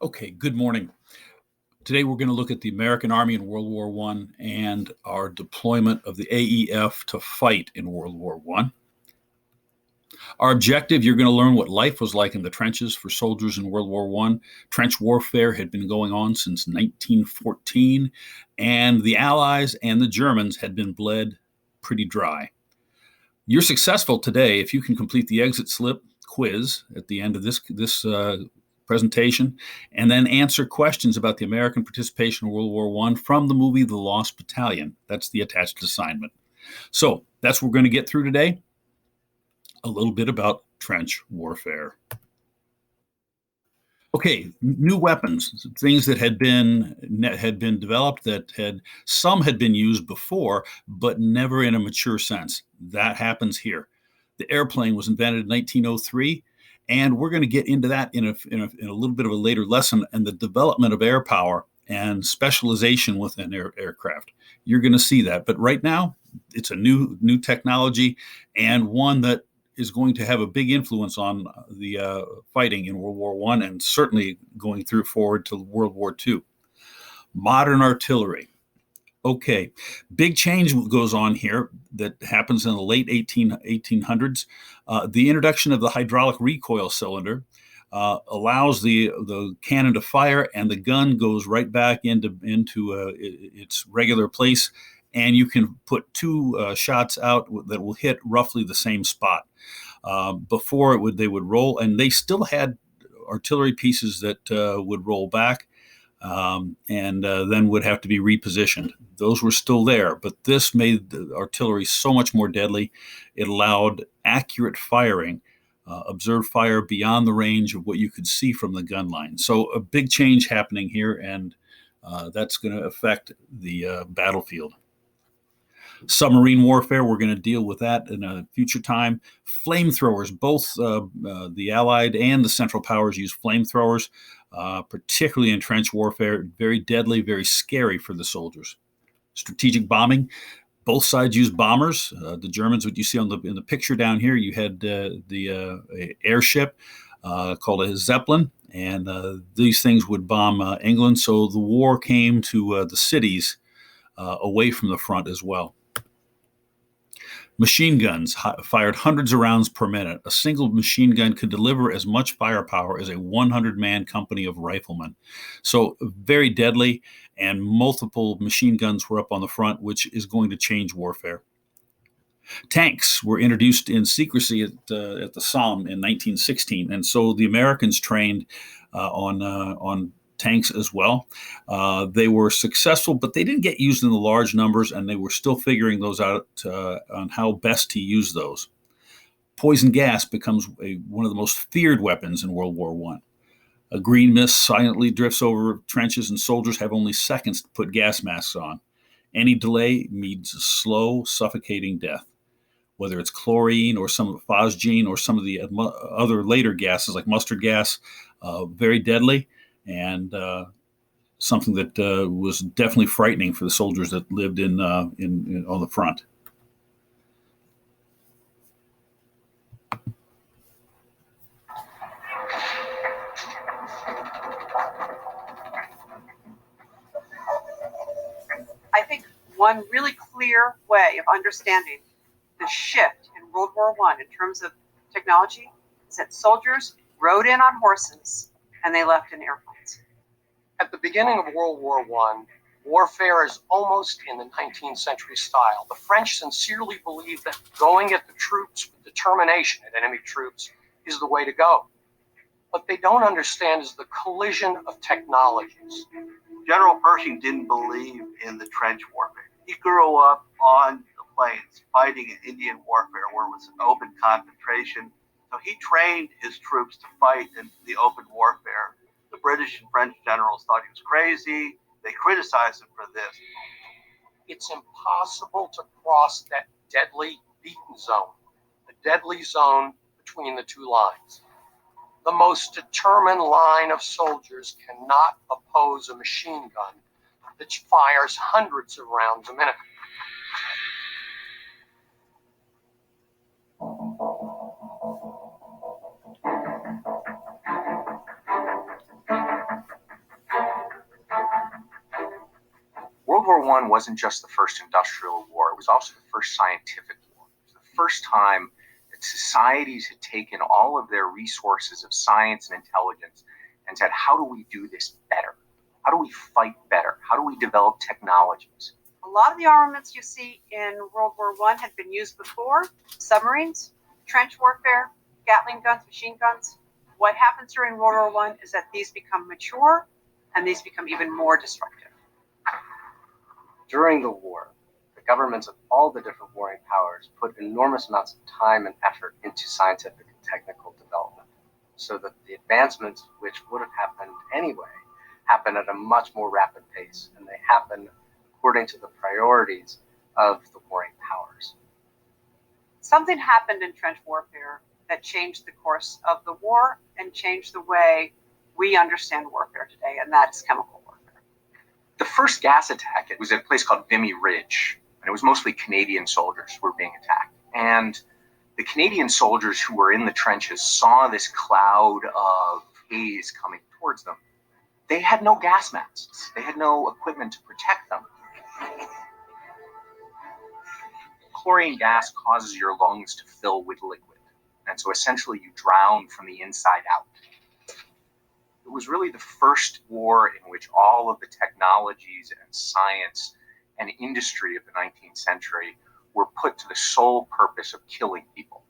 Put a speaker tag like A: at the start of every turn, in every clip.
A: Okay, good morning. Today we're going to look at the American Army in World War I and our deployment of the AEF to fight in World War I. Our objective, you're going to learn what life was like in the trenches for soldiers in World War I. Trench warfare had been going on since 1914, and the Allies and the Germans had been bled pretty dry. You're successful today if you can complete the exit slip quiz at the end of this presentation, and then answer questions about the American participation in World War I from the movie The Lost Battalion. That's the attached assignment. So that's what we're going to get through today. A little bit about trench warfare. Okay, new weapons, things that had been developed that some had been used before, but never in a mature sense. That happens here. The airplane was invented in 1903. And we're going to get into that in a little bit of a later lesson, and the development of air power and specialization within aircraft. You're going to see that. But right now, it's a new technology, and one that is going to have a big influence on the fighting in World War I, and certainly going through forward to World War II. Modern artillery. Okay, big change goes on here that happens in the late 1800s. The introduction of the hydraulic recoil cylinder allows the cannon to fire, and the gun goes right back into its regular place, and you can put two shots out that will hit roughly the same spot. Before they would roll, and they still had artillery pieces that would roll back. And then would have to be repositioned. Those were still there, but this made the artillery so much more deadly. It allowed accurate firing, observed fire beyond the range of what you could see from the gun line. So a big change happening here, and that's going to affect the battlefield. Submarine warfare, we're going to deal with that in a future time. Flamethrowers, both the Allied and the Central Powers use flamethrowers, particularly in trench warfare. Very deadly, very scary for the soldiers. Strategic bombing, both sides use bombers. The Germans, what you see in the picture down here, you had the airship called a Zeppelin, and these things would bomb England. So the war came to the cities away from the front as well. Machine guns fired hundreds of rounds per minute. A single machine gun could deliver as much firepower as a 100-man company of riflemen. So very deadly, and multiple machine guns were up on the front, which is going to change warfare. Tanks were introduced in secrecy at the Somme in 1916, and so the Americans trained on tanks as well. They were successful, but they didn't get used in the large numbers, and they were still figuring those out on how best to use those. Poison gas becomes one of the most feared weapons in World War I. A green mist silently drifts over trenches, and soldiers have only seconds to put gas masks on. Any delay means a slow, suffocating death. Whether it's chlorine or some of phosgene or some of the other later gases like mustard gas, very deadly. And something that was definitely frightening for the soldiers that lived in on the front.
B: I think one really clear way of understanding the shift in World War I in terms of technology is that soldiers rode in on horses and they left in airplanes.
C: At the beginning of World War I, warfare is almost in the 19th century style. The French sincerely believe that going at the troops with determination at enemy troops is the way to go. What they don't understand is the collision of technologies.
D: General Pershing didn't believe in the trench warfare. He grew up on the plains fighting in Indian warfare where it was an open concentration. So he trained his troops to fight in the open warfare. The British and French generals thought he was crazy. They criticized him for this.
C: It's impossible to cross that deadly beaten zone, the deadly zone between the two lines. The most determined line of soldiers cannot oppose a machine gun that fires hundreds of rounds a minute.
E: World War I wasn't just the first industrial war, it was also the first scientific war. It was the first time that societies had taken all of their resources of science and intelligence and said, how do we do this better? How do we fight better? How do we develop technologies?
B: A lot of the armaments you see in World War I had been used before: submarines, trench warfare, Gatling guns, machine guns. What happens during World War I is that these become mature and these become even more destructive.
F: During the war, the governments of all the different warring powers put enormous amounts of time and effort into scientific and technical development, so that the advancements which would have happened anyway happen at a much more rapid pace, and they happen according to the priorities of the warring powers.
B: Something happened in trench warfare that changed the course of the war and changed the way we understand warfare today, and that's chemical warfare.
E: The first gas attack, it was at a place called Vimy Ridge, and it was mostly Canadian soldiers who were being attacked. And the Canadian soldiers who were in the trenches saw this cloud of haze coming towards them. They had no gas masks. They had no equipment to protect them. Chlorine gas causes your lungs to fill with liquid, and so essentially you drown from the inside out. It was really the first war in which all of the technologies and science and industry of the 19th century were put to the sole purpose of killing people.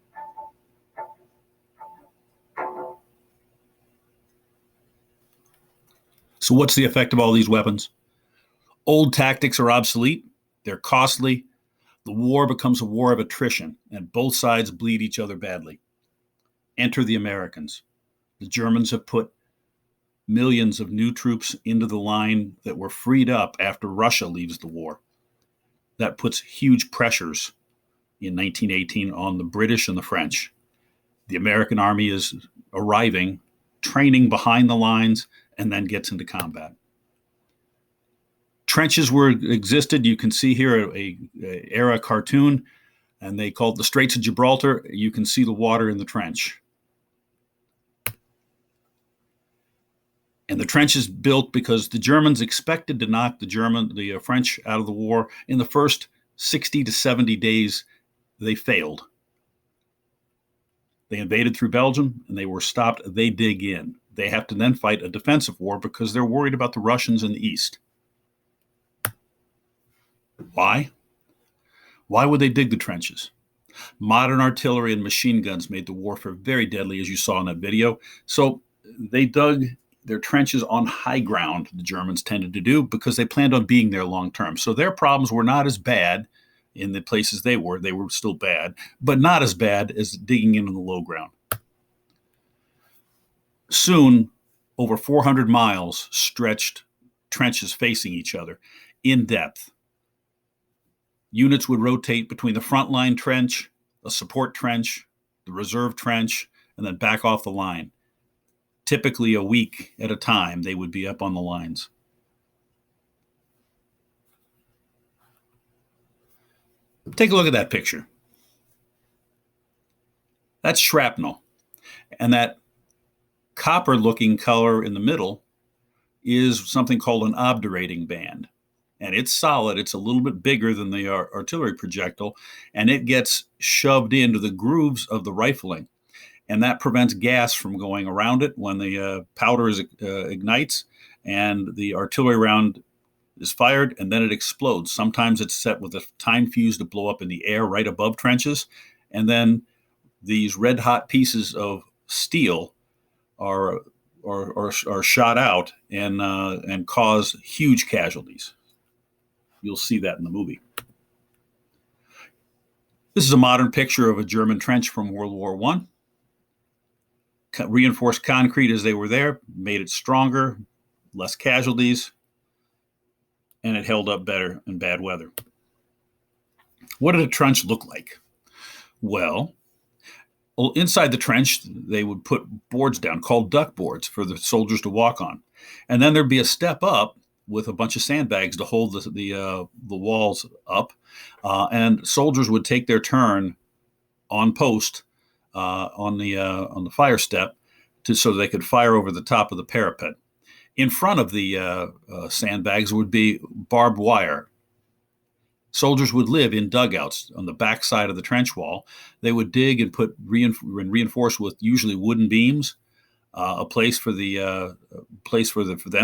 A: So what's the effect of all these weapons? Old tactics are obsolete. They're costly. The war becomes a war of attrition, and both sides bleed each other badly. Enter the Americans. The Germans have put millions of new troops into the line that were freed up after Russia leaves the war. That puts huge pressures in 1918 on the British and the French. The American army is arriving, training behind the lines, and then gets into combat. Trenches existed. You can see here a era cartoon, and they called the Straits of Gibraltar. You can see the water in the trench. And the trench is built because the Germans expected to knock the French out of the war. In the first 60 to 70 days, they failed. They invaded through Belgium, and they were stopped. They dig in. They have to then fight a defensive war because they're worried about the Russians in the east. Why? Why would they dig the trenches? Modern artillery and machine guns made the warfare very deadly, as you saw in that video. So they dug their trenches on high ground, the Germans tended to do, because they planned on being there long term. So their problems were not as bad in the places they were. They were still bad, but not as bad as digging in on the low ground. Soon, over 400 miles stretched trenches facing each other in depth. Units would rotate between the frontline trench, a support trench, the reserve trench, and then back off the line. Typically a week at a time, they would be up on the lines. Take a look at that picture. That's shrapnel. And that copper-looking color in the middle is something called an obdurating band. And it's solid. It's a little bit bigger than the artillery projectile, and it gets shoved into the grooves of the rifling. And that prevents gas from going around it when the powder ignites and the artillery round is fired, and then it explodes. Sometimes it's set with a time fuse to blow up in the air right above trenches, and then these red-hot pieces of steel are shot out and cause huge casualties. You'll see that in the movie. This is a modern picture of a German trench from World War I. Reinforced concrete as they were there, made it stronger, less casualties, and it held up better in bad weather. What did a trench look like? Well, inside the trench, they would put boards down called duck boards for the soldiers to walk on. And then there'd be a step up with a bunch of sandbags to hold the walls up. And soldiers would take their turn on post on the fire step so they could fire over the top of the parapet. In front of the sandbags would be barbed wire. Soldiers would live in dugouts on the back side of the trench wall. They would dig and reinforce with usually wooden beams, a place for them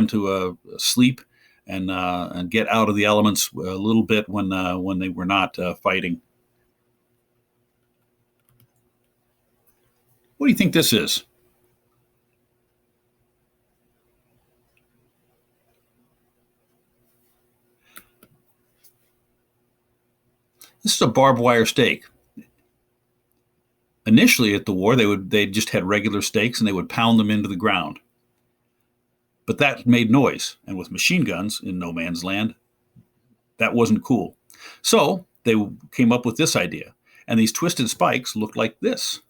A: to sleep and get out of the elements a little bit when they were not fighting. What do you think this is? This is a barbed wire stake. Initially at the war, they just had regular stakes and they would pound them into the ground. But that made noise, and with machine guns in no man's land, that wasn't cool. So they came up with this idea, and these twisted spikes looked like this.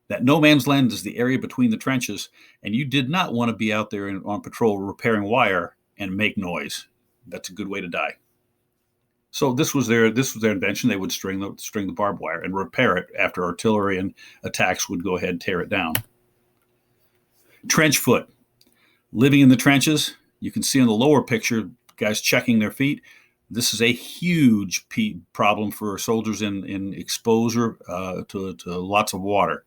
A: That no man's land is the area between the trenches, and you did not want to be out there on patrol repairing wire and make noise. That's a good way to die. So this was their invention. They would string the barbed wire and repair it after artillery and attacks would go ahead and tear it down. Trench foot. Living in the trenches, you can see in the lower picture, guys checking their feet. This is a huge problem for soldiers in exposure to lots of water,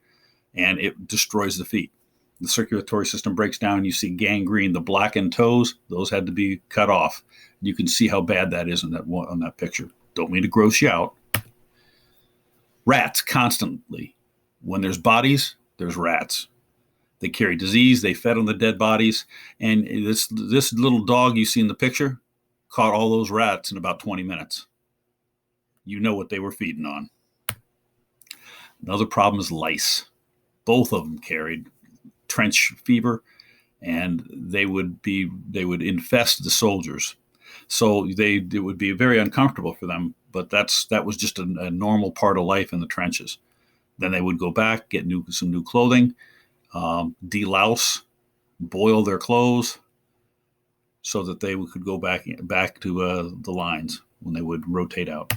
A: and it destroys the feet. The circulatory system breaks down, and you see gangrene. The blackened toes, those had to be cut off. You can see how bad that is on that picture. Don't mean to gross you out. Rats constantly. When there's bodies, there's rats. They carry disease. They fed on the dead bodies. And this little dog you see in the picture caught all those rats in about 20 minutes. You know what they were feeding on. Another problem is lice. Both of them carried trench fever, and they would infest the soldiers. So it would be very uncomfortable for them, but that was just a normal part of life in the trenches. Then they would go back, get some new clothing, delouse, boil their clothes, so that they could go back to the lines when they would rotate out.